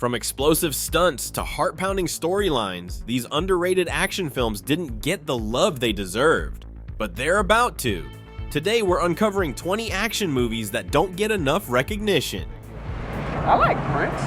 From explosive stunts to heart-pounding storylines, these underrated action films didn't get the love they deserved, but they're about to. Today we're uncovering 20 action movies that don't get enough recognition. I like Prince.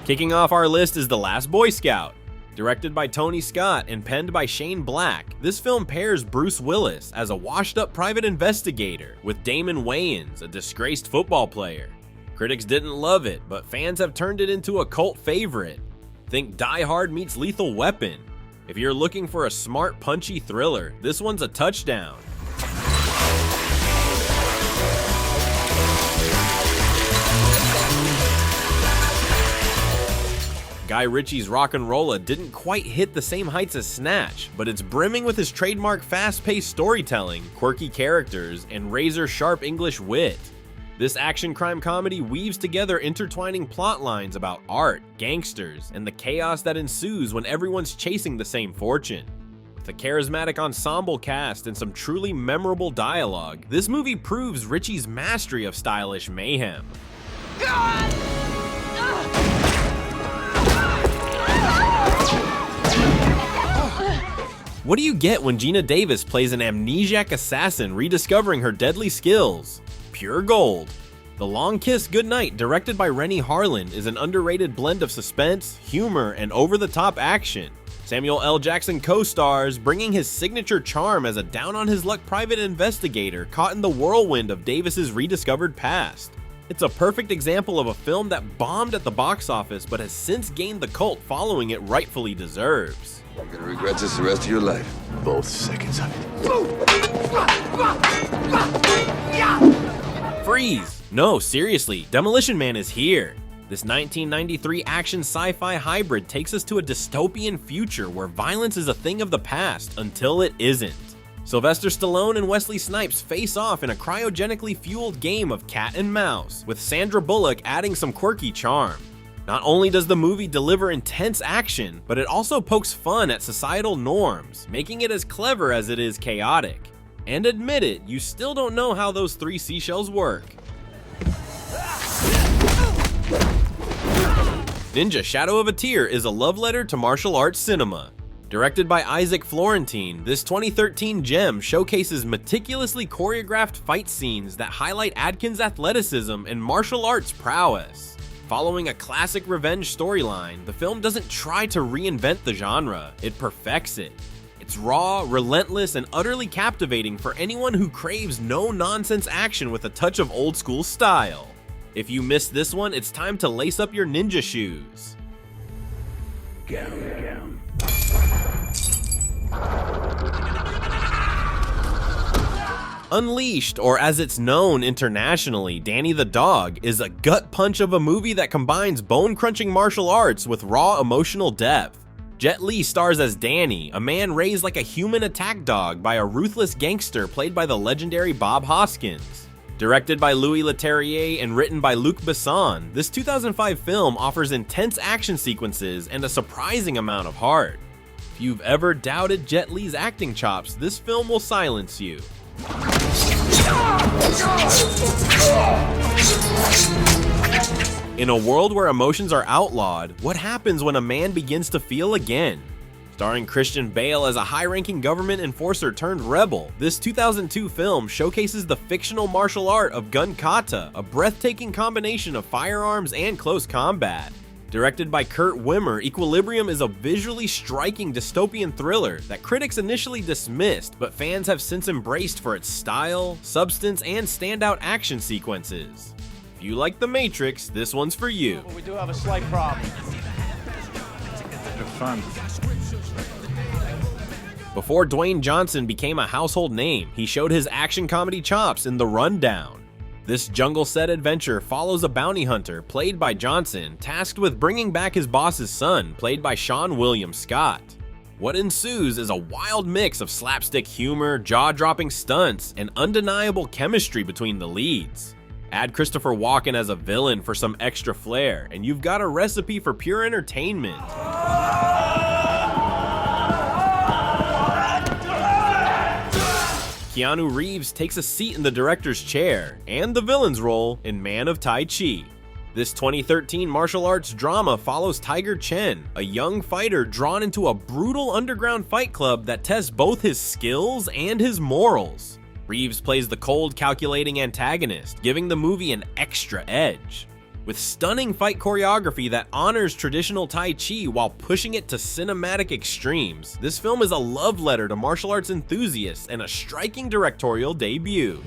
Kicking off our list is The Last Boy Scout. Directed by Tony Scott and penned by Shane Black, this film pairs Bruce Willis as a washed-up private investigator with Damon Wayans, a disgraced football player. Critics didn't love it, but fans have turned it into a cult favorite. Think Die Hard meets Lethal Weapon. If you're looking for a smart, punchy thriller, this one's a touchdown. Guy Ritchie's Rock'n'Rolla didn't quite hit the same heights as Snatch, but it's brimming with his trademark fast-paced storytelling, quirky characters, and razor-sharp English wit. This action crime comedy weaves together intertwining plot lines about art, gangsters, and the chaos that ensues when everyone's chasing the same fortune. With a charismatic ensemble cast and some truly memorable dialogue, this movie proves Ritchie's mastery of stylish mayhem. What do you get when Gina Davis plays an amnesiac assassin rediscovering her deadly skills? Pure gold. The Long Kiss Goodnight, directed by Rennie Harlan, is an underrated blend of suspense, humor, and over-the-top action. Samuel L. Jackson co-stars, bringing his signature charm as a down-on-his-luck private investigator caught in the whirlwind of Davis's rediscovered past. It's a perfect example of a film that bombed at the box office but has since gained the cult following it rightfully deserves. You're gonna regret this the rest of your life. Both seconds of it. Freeze! No, seriously, Demolition Man is here. This 1993 action sci-fi hybrid takes us to a dystopian future where violence is a thing of the past until it isn't. Sylvester Stallone and Wesley Snipes face off in a cryogenically fueled game of cat and mouse, with Sandra Bullock adding some quirky charm. Not only does the movie deliver intense action, but it also pokes fun at societal norms, making it as clever as it is chaotic. And admit it, you still don't know how those 3 seashells work. Ninja Shadow of a Tear is a love letter to martial arts cinema. Directed by Isaac Florentine, this 2013 gem showcases meticulously choreographed fight scenes that highlight Adkins' athleticism and martial arts prowess. Following a classic revenge storyline, the film doesn't try to reinvent the genre, it perfects it. It's raw, relentless, and utterly captivating for anyone who craves no-nonsense action with a touch of old-school style. If you missed this one, it's time to lace up your ninja shoes. Unleashed, or as it's known internationally, Danny the Dog, is a gut punch of a movie that combines bone-crunching martial arts with raw emotional depth. Jet Li stars as Danny, a man raised like a human attack dog by a ruthless gangster played by the legendary Bob Hoskins. Directed by Louis Leterrier and written by Luc Besson, this 2005 film offers intense action sequences and a surprising amount of heart. If you've ever doubted Jet Li's acting chops, this film will silence you. In a world where emotions are outlawed, what happens when a man begins to feel again? Starring Christian Bale as a high-ranking government enforcer turned rebel, this 2002 film showcases the fictional martial art of gun kata, a breathtaking combination of firearms and close combat. Directed by Kurt Wimmer, Equilibrium is a visually striking dystopian thriller that critics initially dismissed, but fans have since embraced for its style, substance, and standout action sequences. If you like The Matrix, this one's for you. But we do have a slight problem. Have fun. Before Dwayne Johnson became a household name, he showed his action comedy chops in The Rundown. This jungle set adventure follows a bounty hunter, played by Johnson, tasked with bringing back his boss's son, played by Sean William Scott. What ensues is a wild mix of slapstick humor, jaw-dropping stunts, and undeniable chemistry between the leads. Add Christopher Walken as a villain for some extra flair, and you've got a recipe for pure entertainment. Keanu Reeves takes a seat in the director's chair and the villain's role in Man of Tai Chi. This 2013 martial arts drama follows Tiger Chen, a young fighter drawn into a brutal underground fight club that tests both his skills and his morals. Reeves plays the cold, calculating antagonist, giving the movie an extra edge. With stunning fight choreography that honors traditional Tai Chi while pushing it to cinematic extremes, this film is a love letter to martial arts enthusiasts and a striking directorial debut.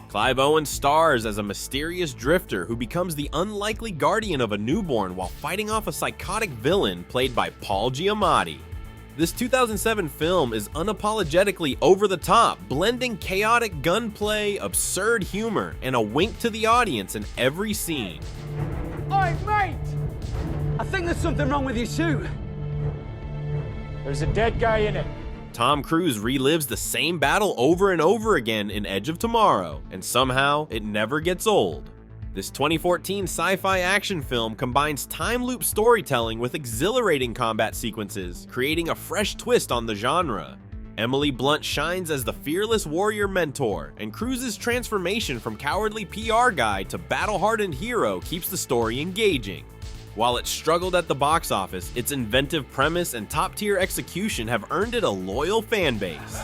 Clive Owen stars as a mysterious drifter who becomes the unlikely guardian of a newborn while fighting off a psychotic villain played by Paul Giamatti. This 2007 film is unapologetically over the top, blending chaotic gunplay, absurd humor, and a wink to the audience in every scene. Oi, mate! I think there's something wrong with your suit. There's a dead guy in it. Tom Cruise relives the same battle over and over again in Edge of Tomorrow, and somehow it never gets old. This 2014 sci-fi action film combines time loop storytelling with exhilarating combat sequences, creating a fresh twist on the genre. Emily Blunt shines as the fearless warrior mentor, and Cruise's transformation from cowardly PR guy to battle-hardened hero keeps the story engaging. While it struggled at the box office, its inventive premise and top-tier execution have earned it a loyal fan base.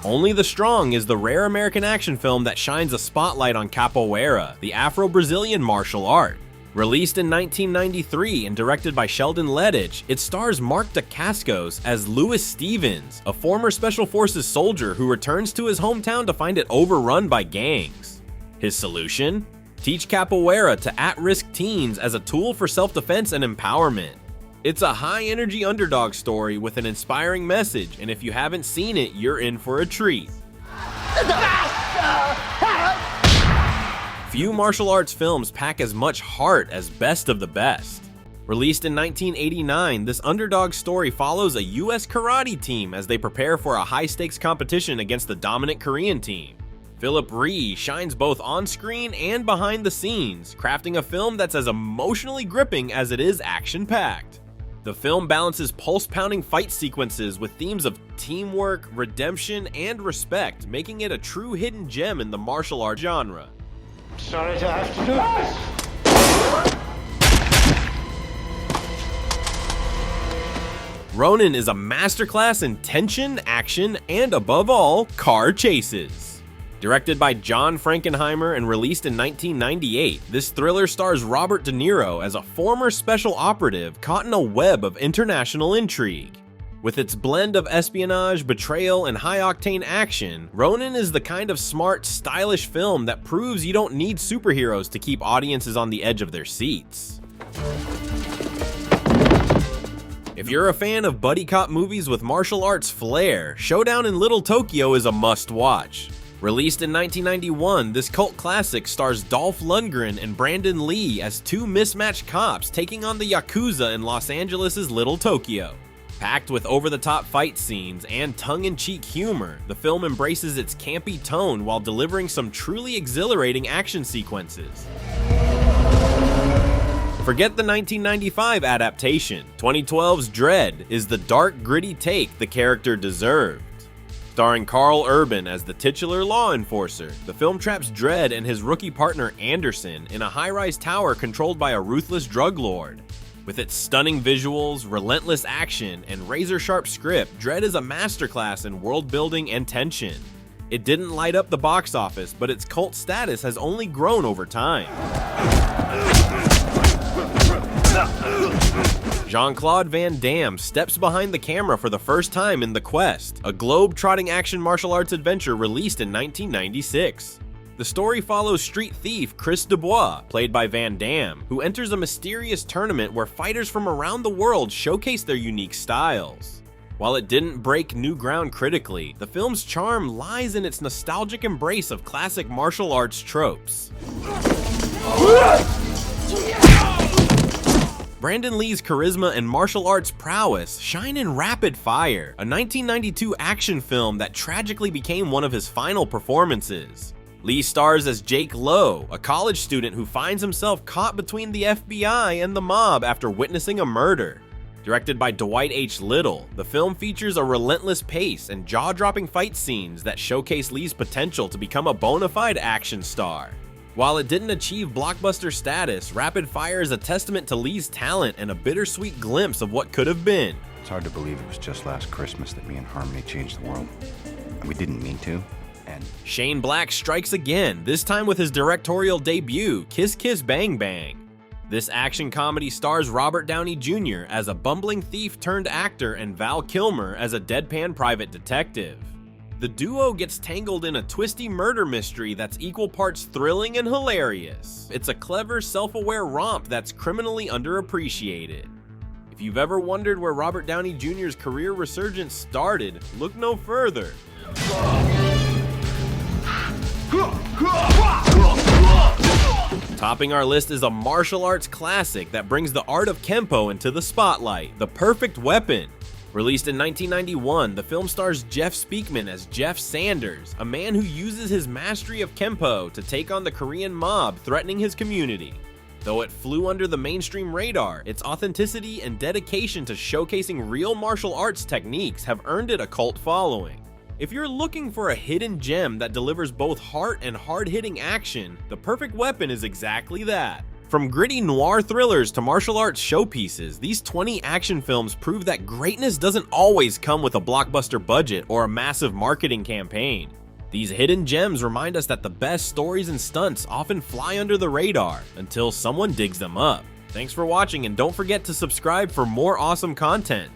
Only the Strong is the rare American action film that shines a spotlight on capoeira, the Afro-Brazilian martial art. Released in 1993 and directed by Sheldon Lettich, it stars Mark Dacascos as Louis Stevens, a former Special Forces soldier who returns to his hometown to find it overrun by gangs. His solution? Teach capoeira to at-risk teens as a tool for self-defense and empowerment. It's a high-energy underdog story with an inspiring message, and if you haven't seen it, you're in for a treat. Few martial arts films pack as much heart as Best of the Best. Released in 1989, this underdog story follows a US karate team as they prepare for a high-stakes competition against the dominant Korean team. Philip Rhee shines both on-screen and behind the scenes, crafting a film that's as emotionally gripping as it is action-packed. The film balances pulse-pounding fight sequences with themes of teamwork, redemption, and respect, making it a true hidden gem in the martial art genre. Sorry to have to do this. Ronin is a masterclass in tension, action, and above all, car chases. Directed by John Frankenheimer and released in 1998, this thriller stars Robert De Niro as a former special operative caught in a web of international intrigue. With its blend of espionage, betrayal, and high-octane action, Ronin is the kind of smart, stylish film that proves you don't need superheroes to keep audiences on the edge of their seats. If you're a fan of buddy cop movies with martial arts flair, Showdown in Little Tokyo is a must-watch. Released in 1991, this cult classic stars Dolph Lundgren and Brandon Lee as two mismatched cops taking on the Yakuza in Los Angeles' Little Tokyo. Packed with over-the-top fight scenes and tongue-in-cheek humor, the film embraces its campy tone while delivering some truly exhilarating action sequences. Forget the 1995 adaptation. 2012's Dredd is the dark, gritty take the character deserved. Starring Carl Urban as the titular law enforcer, the film traps Dredd and his rookie partner Anderson in a high-rise tower controlled by a ruthless drug lord. With its stunning visuals, relentless action, and razor-sharp script, Dredd is a masterclass in world-building and tension. It didn't light up the box office, but its cult status has only grown over time. Jean-Claude Van Damme steps behind the camera for the first time in The Quest, a globe-trotting action martial arts adventure released in 1996. The story follows street thief Chris Dubois, played by Van Damme, who enters a mysterious tournament where fighters from around the world showcase their unique styles. While it didn't break new ground critically, the film's charm lies in its nostalgic embrace of classic martial arts tropes. Brandon Lee's charisma and martial arts prowess shine in Rapid Fire, a 1992 action film that tragically became one of his final performances. Lee stars as Jake Lowe, a college student who finds himself caught between the FBI and the mob after witnessing a murder. Directed by Dwight H. Little, the film features a relentless pace and jaw-dropping fight scenes that showcase Lee's potential to become a bona fide action star. While it didn't achieve blockbuster status, Rapid Fire is a testament to Lee's talent and a bittersweet glimpse of what could have been. It's hard to believe it was just last Christmas that me and Harmony changed the world. And we didn't mean to. And Shane Black strikes again, this time with his directorial debut, Kiss Kiss Bang Bang. This action comedy stars Robert Downey Jr. as a bumbling thief turned actor and Val Kilmer as a deadpan private detective. The duo gets tangled in a twisty murder mystery that's equal parts thrilling and hilarious. It's a clever, self-aware romp that's criminally underappreciated. If you've ever wondered where Robert Downey Jr.'s career resurgence started, look no further. Topping our list is a martial arts classic that brings the art of Kempo into the spotlight, The Perfect Weapon. Released in 1991, the film stars Jeff Speakman as Jeff Sanders, a man who uses his mastery of Kempo to take on the Korean mob threatening his community. Though it flew under the mainstream radar, its authenticity and dedication to showcasing real martial arts techniques have earned it a cult following. If you're looking for a hidden gem that delivers both heart and hard-hitting action, The Perfect Weapon is exactly that. From gritty noir thrillers to martial arts showpieces, these 20 action films prove that greatness doesn't always come with a blockbuster budget or a massive marketing campaign. These hidden gems remind us that the best stories and stunts often fly under the radar until someone digs them up. Thanks for watching, and don't forget to subscribe for more awesome content.